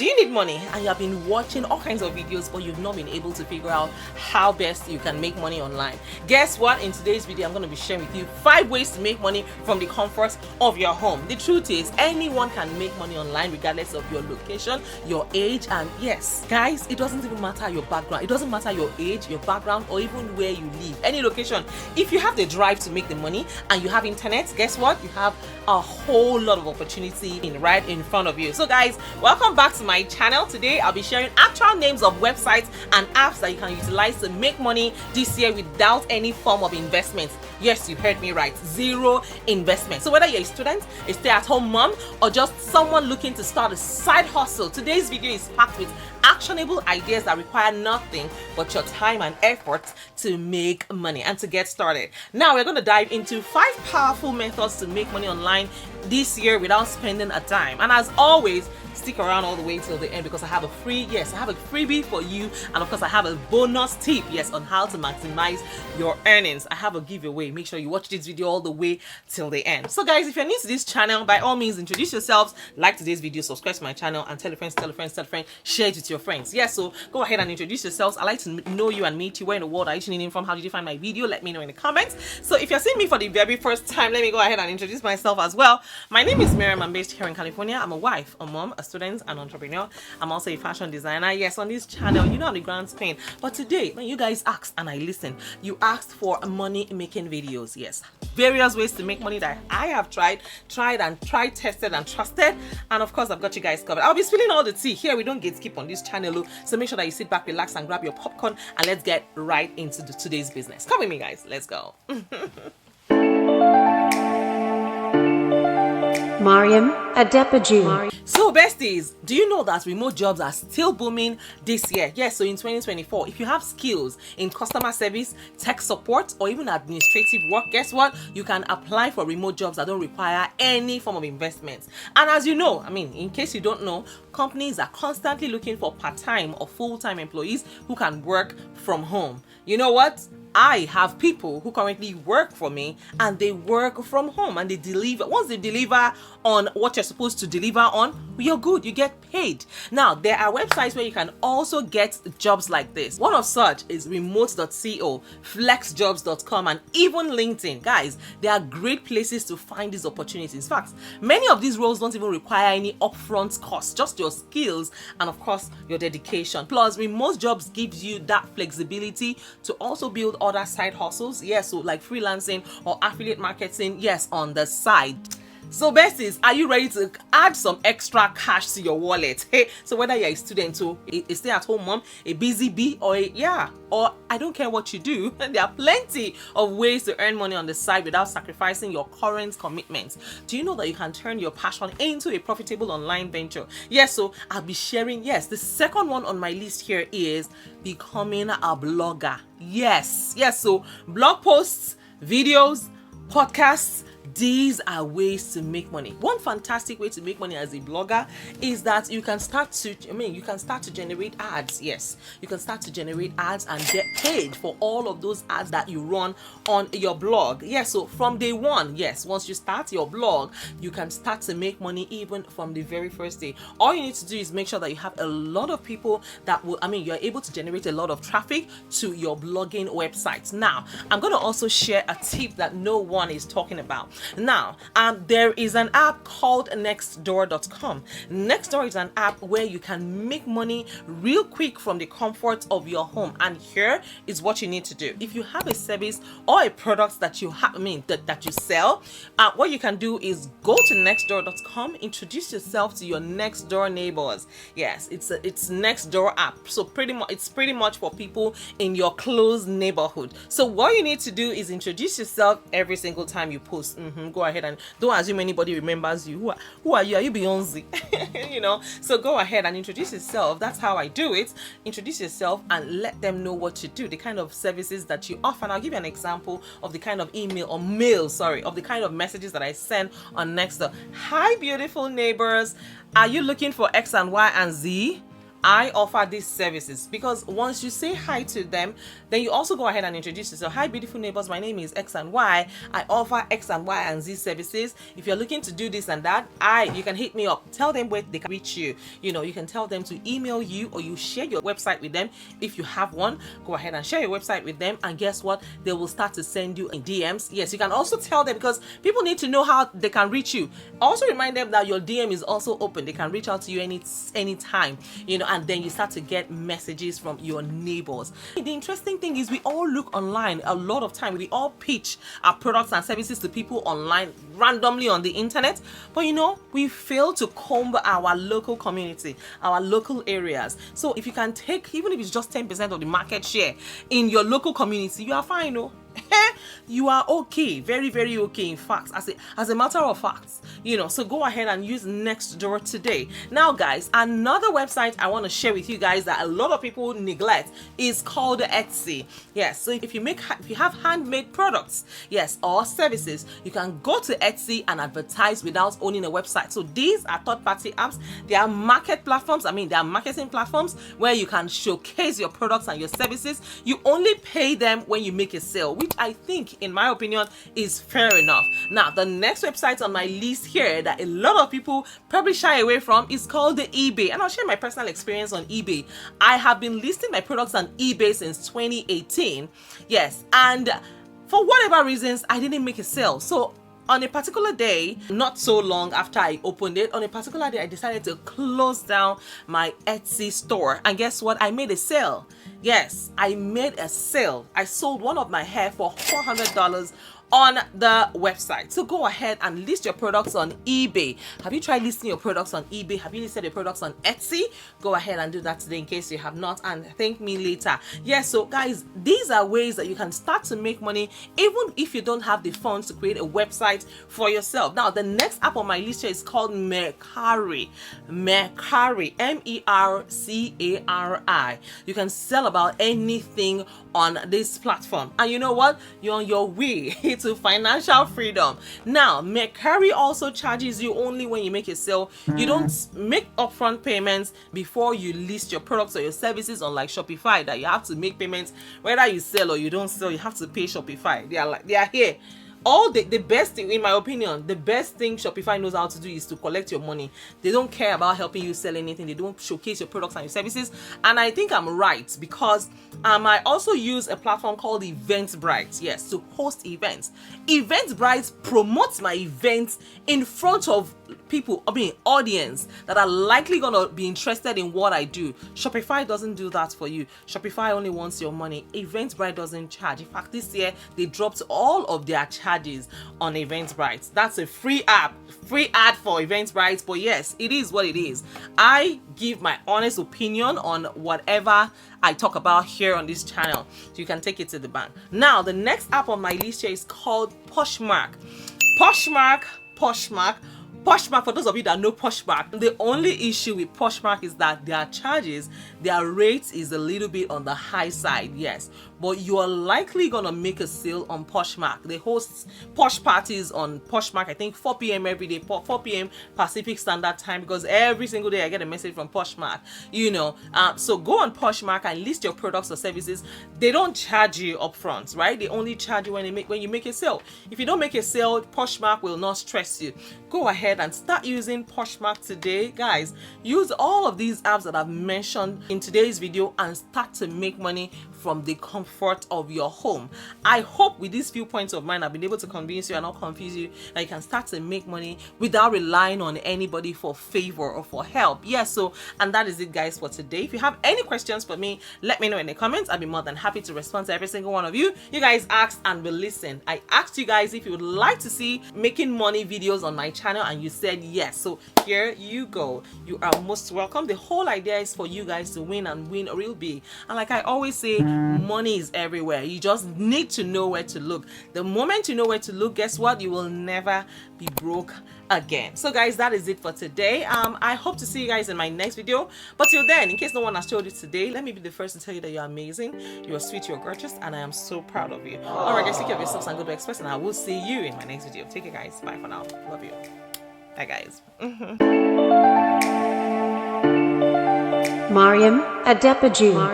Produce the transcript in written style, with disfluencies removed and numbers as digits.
Do you need money and you have been watching all kinds of videos, but you've not been able to figure out how best you can make money online? Guess what? In today's video, I'm going to be sharing with you 5 ways to make money from the comfort of your home. The truth is, anyone can make money online regardless of your location, your age, and yes, guys, it doesn't even matter your background. It doesn't matter your age, your background, or even where you live. Any location. If you have the drive to make the money and you have internet, guess what? You have a whole lot of opportunity right in front of you. So guys, welcome back to my channel. Today I'll be sharing actual names of websites and apps that you can utilize to make money this year without any form of investment. Yes, you heard me right, 0 investment. So whether you're a student, a stay-at-home mom, or just someone looking to start a side hustle, today's video is packed with actionable ideas that require nothing but your time and effort to make money and to get started. Now we're going to dive into 5 powerful methods to make money online this year without spending a dime. And as always, stick around all the way till the end because I have a freebie for you, and of course I have a bonus tip, on how to maximize your earnings. I have a giveaway. Make sure you watch this video all the way till the end. So guys, if you're new to this channel, by all means introduce yourselves, like today's video, subscribe to my channel, and tell a friend, share it with your friends. So go ahead and introduce yourselves. I like to know you and meet you. Where in the world are you tuning in from? How did you find my video? Let me know in the comments. So if you're seeing me for the very first time, let me go ahead and introduce myself as well. My name is Mariam. I'm based here in California. I'm a wife, a mom, a student, an entrepreneur. I'm also a fashion designer. Yes, on this channel, you know I'm the grand Spain. But today, when you guys asked and I listened, you asked for money making videos. Yes, various ways to make money that I have tried, tested, and trusted. And of course, I've got you guys covered. I'll be spilling all the tea here. We don't gatekeep on this channel, so make sure that you sit back, relax, and grab your popcorn, and let's get right into today's business. Come with me, guys. Let's go. Mariam A. So besties, do you know that remote jobs are still booming this year? Yes, so in 2024, if you have skills in customer service, tech support, or even administrative work, guess what? You can apply for remote jobs that don't require any form of investment. And as you know, in case you don't know, companies are constantly looking for part-time or full-time employees who can work from home. You know what? I have people who currently work for me and they work from home and they deliver. Once they deliver on what you're supposed to deliver on, you're good, you get paid. Now, there are websites where you can also get jobs like this. One of such is remote.co, flexjobs.com, and even LinkedIn. Guys, they are great places to find these opportunities. In fact, many of these roles don't even require any upfront cost, just your skills and of course your dedication. Plus, remote jobs gives you that flexibility to also build other side hustles, so like freelancing or affiliate marketing, on the side. So besties, are you ready to add some extra cash to your wallet? So whether you're a student or a stay-at-home mom, a busy bee, or or I don't care what you do, there are plenty of ways to earn money on the side without sacrificing your current commitments. Do you know that you can turn your passion into a profitable online venture? So I'll be sharing, the second one on my list here is becoming a blogger. So blog posts, videos, podcasts, these are ways to make money. One fantastic way to make money as a blogger is that you can start to generate ads. Yes, you can start to generate ads and get paid for all of those ads that you run on your blog. So from day one, once you start your blog, you can start to make money even from the very first day. All you need to do is make sure that you have a lot of people that will, you're able to generate a lot of traffic to your blogging website. Now, I'm going to also share a tip that no one is talking about. Now, there is an app called Nextdoor.com. Nextdoor is an app where you can make money real quick from the comfort of your home. And here is what you need to do. If you have a service or a product that you have, that you sell, what you can do is go to Nextdoor.com, introduce yourself to your next door neighbors. It's Nextdoor app. So it's pretty much for people in your close neighborhood. So what you need to do is introduce yourself every single time you post. Go ahead and don't assume anybody remembers you. Who are you? Are you Beyonce? So go ahead and introduce yourself. That's how I do it. Introduce yourself and let them know what you do, the kind of services that you offer. And I'll give you an example of the kind of of the kind of messages that I send on Nextdoor. Hi, beautiful neighbors. Are you looking for X and Y and Z? I offer these services, because once you say hi to them, then you also go ahead and introduce yourself. Hi, beautiful neighbors, my name is X and Y. I offer X and Y and Z services. If you're looking to do this and that, you can hit me up. Tell them where they can reach you. You know, you can tell them to email you, or you share your website with them. If you have one, go ahead and share your website with them, and guess what? They will start to send you in DMs. Yes, you can also tell them, because people need to know how they can reach you. Also remind them that your DM is also open. They can reach out to you anytime, you know, and then you start to get messages from your neighbors. The interesting thing is, we all look online a lot of time. We all pitch our products and services to people online randomly on the internet, but you know, we fail to comb our local community, our local areas. So if you can take, even if it's just 10% of the market share in your local community, you are fine, no? You are okay, very, very okay. In fact, as a matter of fact, you know, so go ahead and use Nextdoor today. Now guys, another website I want to share with you guys that a lot of people neglect is called Etsy. Yes, so if you have handmade products, yes, or services, you can go to Etsy and advertise without owning a website. So these are third-party apps. They are market platforms. They are marketing platforms where you can showcase your products and your services. You only pay them when you make a sale, which I think, in my opinion, is fair enough. Now, the next website on my list here that a lot of people probably shy away from is called the eBay, and I'll share my personal experience on eBay. I have been listing my products on eBay since 2018. Yes, and for whatever reasons, I didn't make a sale. So on a particular day, not so long after I opened it, on a particular day, I decided to close down my Etsy store. And guess what? I made a sale. Yes, I made a sale. I sold one of my hair for $400 on the website. So go ahead and list your products on eBay. Have you tried listing your products on eBay? Have you listed your products on Etsy? Go ahead and do that today in case you have not, and thank me later. Yes, so guys, these are ways that you can start to make money even if you don't have the funds to create a website for yourself. Now, the next app on my list here is called Mercari. Mercari, M-E-R-C-A-R-I. You can sell about anything on this platform, and you know what? You're on your way to financial freedom. Now, Mercari also charges you only when you make a sale. You don't make upfront payments before you list your products or your services, unlike Shopify that you have to make payments whether you sell or you don't sell. You have to pay Shopify. They are here. The best thing, in my opinion, the best thing Shopify knows how to do is to collect your money. They don't care about helping you sell anything. They don't showcase your products and your services. And I think I'm right, because I also use a platform called Eventbrite, yes, to host events. Eventbrite promotes my events in front of people, audience that are likely gonna be interested in what I do. Shopify doesn't do that for you. Shopify only wants your money. Eventbrite doesn't charge. In fact, this year they dropped all of their charges on Eventbrite. That's a free ad for Eventbrite, but yes, it is what it is. I give my honest opinion on whatever I talk about here on this channel, so you can take it to the bank. Now, the next app on my list here is called Poshmark. Poshmark, for those of you that know Poshmark, the only issue with Poshmark is that their rate is a little bit on the high side, yes. But you are likely gonna make a sale on Poshmark. They host Posh parties on Poshmark, I think 4 p.m. every day, 4 p.m. Pacific Standard Time, because every single day I get a message from Poshmark, you know. So go on Poshmark and list your products or services. They don't charge you upfront, right? They only charge you when you make a sale. If you don't make a sale, Poshmark will not stress you. Go ahead and start using Poshmark today, guys. Use all of these apps that I've mentioned in today's video and start to make money from the comfort of your home. I hope with these few points of mine I've been able to convince you and not confuse you that you can start to make money without relying on anybody for favor or for help. Yes, so, and that is it, guys, for today. If you have any questions for me, let me know in the comments. I'll be more than happy to respond to every single one of you. You guys asked and will listen. I asked you guys if you would like to see making money videos on my channel, and you said yes. So here you go. You are most welcome. The whole idea is for you guys to win, and win real big. And like I always say, money is everywhere. You just need to know where to look. The moment you know where to look, guess what? You will never be broke again. So guys, that is it for today. I hope to see you guys in my next video. But till then, in case no one has told you today, let me be the first to tell you that you're amazing, you're sweet, you're gorgeous, and I am so proud of you. Alright guys, take care of yourselves and go to Express, and I will see you in my next video. Take care, guys. Bye for now. Love you. Bye guys. Mariam A.